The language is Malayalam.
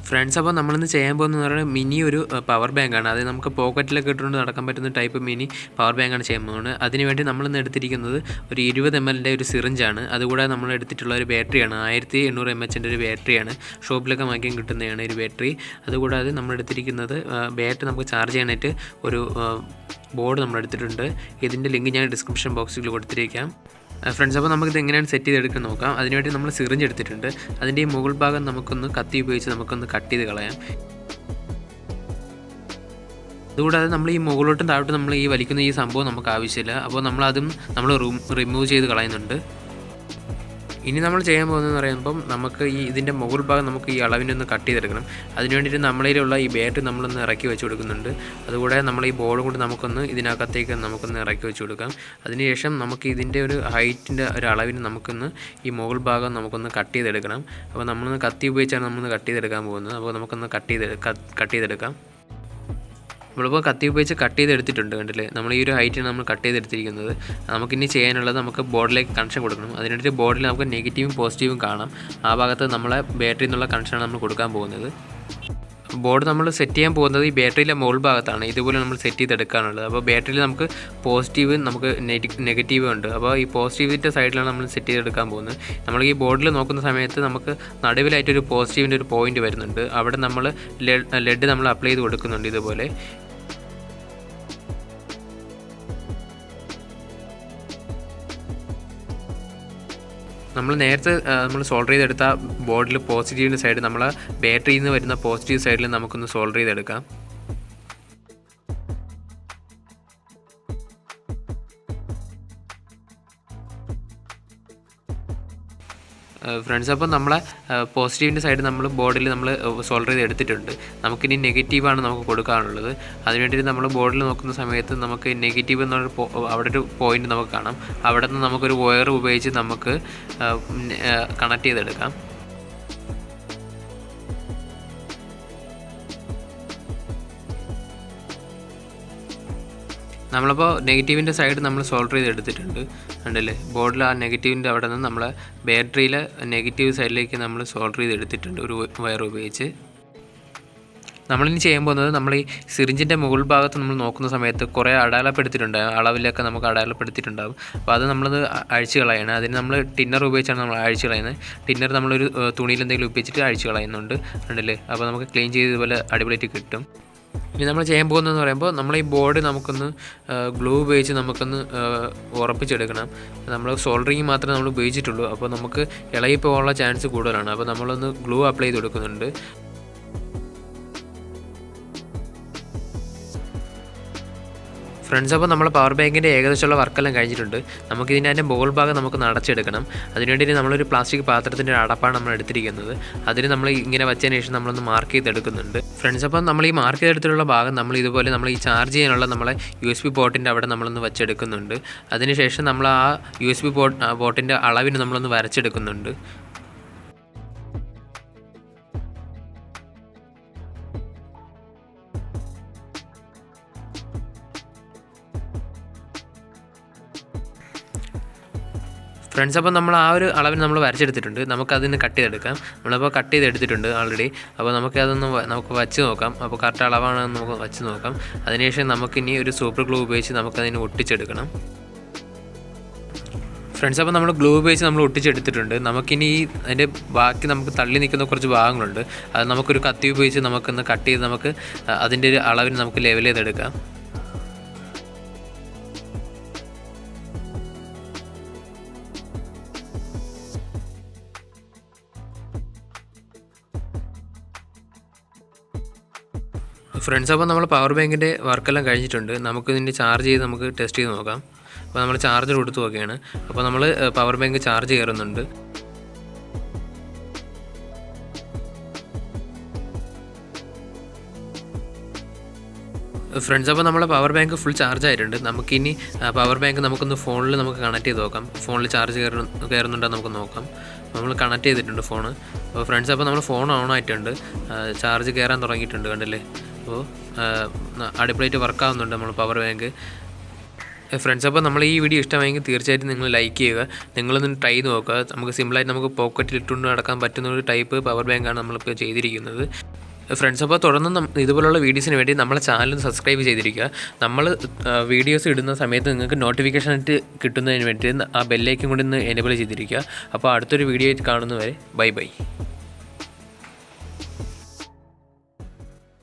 ഫ്രണ്ട്സ്, അപ്പോൾ നമ്മളിന്ന് ചെയ്യാൻ പോകുന്നത് പറയുന്നത് മിനി ഒരു പവർ ബാങ്കാണ്. അത് നമുക്ക് പോക്കറ്റിലൊക്കെ ഇട്ടുകൊണ്ട് നടക്കാൻ പറ്റുന്ന ടൈപ്പ് മിനി പവർ ബാങ്കാണ് ചെയ്യാൻ പോകുന്നത്. അതിനുവേണ്ടി നമ്മളിന്ന് എടുത്തിരിക്കുന്നത് ഒരു 20 ml ഒരു സിറിഞ്ചാണ്. അതുകൂടാതെ നമ്മൾ എടുത്തിട്ടുള്ള ഒരു ബാറ്ററിയാണ്. 1800 mAh ഒരു ബാറ്ററിയാണ്. ഷോപ്പിലൊക്കെ വാങ്ങിക്കാൻ കിട്ടുന്നതാണ് ഒരു ബാറ്ററി. അതുകൂടാതെ നമ്മൾ എടുത്തിരിക്കുന്നത് ബാറ്ററി നമുക്ക് ചാർജ് ചെയ്യാനായിട്ട് ഒരു ബോർഡ് നമ്മൾ എടുത്തിട്ടുണ്ട്. ഇതിൻ്റെ ലിങ്ക് ഞാൻ ഡിസ്ക്രിപ്ഷൻ ബോക്സിൽ കൊടുത്തിരിക്കാം. ഫ്രണ്ട്സ്, അപ്പോൾ നമുക്കിത് എങ്ങനെയാണ് സെറ്റ് ചെയ്തെടുക്കാൻ നോക്കാം. അതിനുവേണ്ടി നമ്മൾ സിറിഞ്ച് എടുത്തിട്ടുണ്ട്. അതിൻ്റെ ഈ മുകൾ ഭാഗം നമുക്കൊന്ന് കത്തി ഉപയോഗിച്ച് നമുക്കൊന്ന് കട്ട് ചെയ്ത് കളയാം. അതുകൂടാതെ നമ്മൾ ഈ മുകളിലോട്ടും താഴോട്ടും നമ്മൾ ഈ വലിക്കുന്ന ഈ സംഭവം നമുക്ക് ആവശ്യമില്ല. അപ്പോൾ നമ്മളതും നമ്മൾ റിമൂവ് ചെയ്ത് കളയുന്നുണ്ട്. ഇനി നമ്മൾ ചെയ്യാൻ പോകുന്നതെന്ന് പറയുമ്പം നമുക്ക് ഇതിൻ്റെ മുകൾ ഭാഗം നമുക്ക് ഈ അളവിനൊന്ന് കട്ട് ചെയ്തെടുക്കണം. അതിന് വേണ്ടിയിട്ട് നമ്മളിലുള്ള ഈ ബാറ്ററി നമ്മളൊന്ന് ഇറക്കി വെച്ച് കൊടുക്കുന്നുണ്ട്. അതുകൂടെ നമ്മൾ ഈ ബോർഡും കൂടി നമുക്കൊന്ന് ഇതിനകത്തേക്ക് നമുക്കൊന്ന് ഇറക്കി വെച്ച് കൊടുക്കാം. അതിനുശേഷം നമുക്ക് ഇതിൻ്റെ ഒരു ഹൈറ്റിൻ്റെ ഒരു അളവിന് നമുക്കൊന്ന് ഈ മുകൾ ഭാഗം നമുക്കൊന്ന് കട്ട് ചെയ്തെടുക്കണം. അപ്പോൾ നമ്മളൊന്ന് കത്തി ഉപയോഗിച്ചാണ് നമ്മളൊന്ന് കട്ട് ചെയ്തെടുക്കാൻ പോകുന്നത്. അപ്പോൾ നമുക്കൊന്ന് കട്ട് ചെയ്തെടുക്കാം. നമ്മളിപ്പോൾ കത്തി ഉപയോഗിച്ച് കട്ട് ചെയ്തെടുത്തിട്ടുണ്ട്. കണ്ടില്ലേ, നമ്മൾ ഈ ഒരു ഹൈറ്റിന് നമ്മൾ കട്ട് ചെയ്തെടുത്തിരിക്കുന്നത്. നമുക്കിനി ചെയ്യാനുള്ളത് നമുക്ക് ബോർഡിലേക്ക് കണക്ഷൻ കൊടുക്കണം. അതിനായിട്ട് ബോർഡിൽ നമുക്ക് നെഗറ്റീവും പോസിറ്റീവും കാണാം. ആ ഭാഗത്ത് നമ്മളെ ബാറ്ററി എന്നുള്ള കണക്ഷനാണ് നമ്മൾ കൊടുക്കാൻ പോകുന്നത്. ബോർഡ് നമ്മൾ സെറ്റ് ചെയ്യാൻ പോകുന്നത് ഈ ബാറ്ററിയിലെ മുകൾ ഭാഗത്താണ്. ഇതുപോലെ നമ്മൾ സെറ്റ് ചെയ്തെടുക്കാനുള്ളത്. അപ്പോൾ ബാറ്ററിയിൽ നമുക്ക് പോസിറ്റീവ് നമുക്ക് നെഗറ്റീവ് ഉണ്ട്. അപ്പോൾ ഈ പോസിറ്റീവിൻ്റെ സൈഡിലാണ് നമ്മൾ സെറ്റ് ചെയ്തെടുക്കാൻ പോകുന്നത്. നമ്മൾ ഈ ബോർഡിൽ നോക്കുന്ന സമയത്ത് നമുക്ക് നടുവിലായിട്ടൊരു പോസിറ്റീവിൻ്റെ ഒരു പോയിൻ്റ് വരുന്നുണ്ട്. അവിടെ നമ്മൾ ലെഡ് നമ്മൾ അപ്ലൈ ചെയ്ത് കൊടുക്കുന്നുണ്ട്. ഇതുപോലെ നമ്മൾ നേരത്തെ നമ്മൾ സോൾഡർ ചെയ്തെടുത്ത ബോർഡിൽ പോസിറ്റീവിൻ്റെ സൈഡ് നമ്മൾ ബാറ്ററിയിൽ നിന്ന് വരുന്ന പോസിറ്റീവ് സൈഡിൽ നമുക്കൊന്ന് സോൾഡർ ചെയ്തെടുക്കാം. ഫ്രണ്ട്സ്, അപ്പോൾ നമ്മളെ പോസിറ്റീവിൻ്റെ സൈഡ് നമ്മൾ ബോർഡിൽ നമ്മൾ സോൾഡർ ചെയ്ത് എടുത്തിട്ടുണ്ട്. നമുക്കിനി നെഗറ്റീവാണ് നമുക്ക് കൊടുക്കാനുള്ളത്. അതിനുവേണ്ടി നമ്മൾ ബോർഡിൽ നോക്കുന്ന സമയത്ത് നമുക്ക് നെഗറ്റീവ് എന്നൊരു അവിടെ ഒരു പോയിൻ്റ് നമുക്ക് കാണാം. അവിടെ നിന്ന് നമുക്കൊരു വയർ ഉപയോഗിച്ച് നമുക്ക് കണക്ട് ചെയ്തെടുക്കാം. നമ്മളിപ്പോൾ നെഗറ്റീവിൻ്റെ സൈഡ് നമ്മൾ സോൾഡർ ചെയ്ത് എടുത്തിട്ടുണ്ട്. കണ്ടല്ലേ, ബോർഡിൽ ആ നെഗറ്റീവിൻ്റെ അവിടെ നിന്ന് നമ്മൾ ബാറ്ററിയിലെ നെഗറ്റീവ് സൈഡിലേക്ക് നമ്മൾ സോൾഡർ ചെയ്ത് എടുത്തിട്ടുണ്ട് ഒരു വയർ ഉപയോഗിച്ച്. നമ്മളിനി ചെയ്യാൻ പോകുന്നത് നമ്മൾ ഈ സിറിഞ്ചിൻ്റെ മുകൾ ഭാഗത്ത് നമ്മൾ നോക്കുന്ന സമയത്ത് കുറേ അടയാളപ്പെടുത്തിയിട്ടുണ്ട്. അളവിലൊക്കെ നമുക്ക് അടയാളപ്പെടുത്തിയിട്ടുണ്ടാകും. അപ്പോൾ അത് നമ്മളത് അഴിച്ച് കളയാണ്. അതിന് നമ്മൾ ടിന്നർ ഉപയോഗിച്ചാണ് നമ്മൾ അഴിച്ച് കളയുന്നത്. ടിന്നർ നമ്മളൊരു തുണിയിൽ എന്തെങ്കിലും ഉപയോഗിച്ചിട്ട് അഴിച്ച് കളയുന്നുണ്ട്. കണ്ടല്ലേ, അപ്പോൾ നമുക്ക് ക്ലീൻ ചെയ്ത് ഇതുപോലെ അടിപൊളിയായിട്ട് കിട്ടും. ഇനി നമ്മൾ ചെയ്യാൻ പോകുന്നതെന്ന് പറയുമ്പോൾ നമ്മൾ ഈ ബോർഡ് നമുക്കൊന്ന് ഗ്ലൂ ഉപയോഗിച്ച് നമുക്കൊന്ന് ഉറപ്പിച്ചെടുക്കണം. നമ്മൾ സോൾഡറിങ് മാത്രമേ നമ്മൾ ഉപയോഗിച്ചിട്ടുള്ളൂ. അപ്പോൾ നമുക്ക് ഇളകി പോകാനുള്ള ചാൻസ് കൂടുതലാണ്. അപ്പോൾ നമ്മളൊന്ന് ഗ്ലൂ അപ്ലൈ ചെയ്ത് കൊടുക്കുന്നുണ്ട്. ഫ്രണ്ട്സ്, അപ്പോൾ നമ്മൾ പവർ ബാങ്കിൻ്റെ ഏകദേശമുള്ള വർക്കെല്ലാം കഴിഞ്ഞിട്ടുണ്ട്. നമുക്കിതിൻ്റെ മുകൾ ഭാഗം നമുക്ക് അടച്ചെടുക്കണം. അതിനുവേണ്ടി നമ്മളൊരു പ്ലാസ്റ്റിക് പാത്രത്തിൻ്റെ അടപ്പാണ് നമ്മൾ എടുത്തിരിക്കുന്നത്. അതിന് നമ്മൾ ഇങ്ങനെ വെച്ചതിന് ശേഷം നമ്മളൊന്ന് മാർക്ക് ചെയ്തെടുക്കുന്നുണ്ട്. ഫ്രണ്ട്സ്, അപ്പോൾ നമ്മൾ ഈ മാർക്ക് ചെയ്തെടുത്തിട്ടുള്ള ഭാഗം നമ്മൾ ഇതുപോലെ നമ്മൾ ഈ ചാർജ് ചെയ്യാനുള്ള നമ്മളെ USB പോർട്ടിൻ്റെ അവിടെ നമ്മളൊന്ന് വെച്ചെടുക്കുന്നുണ്ട്. അതിനുശേഷം നമ്മൾ ആ USB പോർട്ടിൻ്റെ അളവിന് നമ്മളൊന്ന് വരച്ചെടുക്കുന്നുണ്ട്. ഫ്രണ്ട്സ്, അപ്പോൾ നമ്മൾ ആ ഒരു അളവിന് നമ്മൾ വരച്ചെടുത്തിട്ടുണ്ട്. നമുക്കതിന് കട്ട് ചെയ്തെടുക്കാം. നമ്മളപ്പോൾ കട്ട് ചെയ്തെടുത്തിട്ടുണ്ട് ആൾറെഡി. അപ്പോൾ നമുക്ക് വച്ച് നോക്കാം. അപ്പോൾ കറക്റ്റ് അളവാണെന്ന് നമുക്ക് വച്ച് നോക്കാം. അതിനുശേഷം നമുക്കിനി ഒരു സൂപ്പർ ഗ്ലൂ ഉപയോഗിച്ച് നമുക്കതിന് ഒട്ടിച്ചെടുക്കണം. ഫ്രണ്ട്സ്, അപ്പോൾ നമ്മൾ ഗ്ലൂ ഉപയോഗിച്ച് നമ്മൾ ഒട്ടിച്ചെടുത്തിട്ടുണ്ട്. നമുക്കിനി അതിൻ്റെ ബാക്കി നമുക്ക് തള്ളി നിൽക്കുന്ന കുറച്ച് ഭാഗങ്ങളുണ്ട്. അത് നമുക്കൊരു കത്തി ഉപയോഗിച്ച് നമുക്കൊന്ന് കട്ട് ചെയ്ത് നമുക്ക് അതിൻ്റെ ഒരു അളവിന് നമുക്ക് ലെവൽ ചെയ്തെടുക്കാം. ഫ്രണ്ട്സ്, അപ്പോൾ നമ്മൾ പവർ ബാങ്കിൻ്റെ വർക്കെല്ലാം കഴിഞ്ഞിട്ടുണ്ട്. നമുക്കിതിൻ്റെ ചാർജ് ചെയ്ത് നമുക്ക് ടെസ്റ്റ് ചെയ്ത് നോക്കാം. അപ്പോൾ നമ്മൾ ചാർജർ കൊടുത്ത് നോക്കുകയാണ്. അപ്പോൾ നമ്മൾ പവർ ബാങ്ക് ചാർജ് കയറുന്നുണ്ട്. ഫ്രണ്ട്സ്, അപ്പോൾ നമ്മളെ പവർ ബാങ്ക് ഫുൾ ചാർജ് ആയിട്ടുണ്ട്. നമുക്കിനി പവർ ബാങ്ക് നമുക്കൊന്ന് ഫോണിൽ നമുക്ക് കണക്ട് ചെയ്ത് നോക്കാം. ഫോണിൽ ചാർജ് കയറുന്നുണ്ടോ നമുക്ക് നോക്കാം. നമ്മൾ കണക്ട് ചെയ്തിട്ടുണ്ട് ഫോണ്. അപ്പോൾ ഫ്രണ്ട്സ്, അപ്പോൾ നമ്മൾ ഫോൺ ഓൺ ആയിട്ടുണ്ട്. ചാർജ് കയറാൻ തുടങ്ങിയിട്ടുണ്ട്. കണ്ടില്ലേ, അപ്പോൾ അടിപൊളിയായിട്ട് വർക്കാവുന്നുണ്ട് നമ്മൾ പവർ ബാങ്ക്. ഫ്രണ്ട്സ്, അപ്പോൾ നമ്മൾ ഈ വീഡിയോ ഇഷ്ടമായെങ്കിൽ തീർച്ചയായിട്ടും നിങ്ങൾ ലൈക്ക് ചെയ്യുക. നിങ്ങളൊന്ന് ട്രൈ ചെയ്ത് നോക്കുക. നമുക്ക് സിമ്പിളായിട്ട് നമുക്ക് പോക്കറ്റിൽ ഇട്ടുകൊണ്ട് നടക്കാൻ പറ്റുന്ന ഒരു ടൈപ്പ് പവർ ബാങ്കാണ് നമ്മളിപ്പോൾ ചെയ്തിരിക്കുന്നത്. ഫ്രണ്ട്സ്, അപ്പോൾ തുടർന്ന് ഇതുപോലുള്ള വീഡിയോസിന് വേണ്ടി നമ്മളെ ചാനൽ സബ്സ്ക്രൈബ് ചെയ്തിരിക്കുക. നമ്മൾ വീഡിയോസ് ഇടുന്ന സമയത്ത് നിങ്ങൾക്ക് നോട്ടിഫിക്കേഷൻ ആയിട്ട് കിട്ടുന്നതിന് വേണ്ടി ആ ബെല്ലൈക്കൻ കൂടി ഒന്ന് എനേബിൾ ചെയ്തിരിക്കുക. അപ്പോൾ അടുത്തൊരു വീഡിയോ ആയിട്ട് കാണുന്നവരെ ബൈ.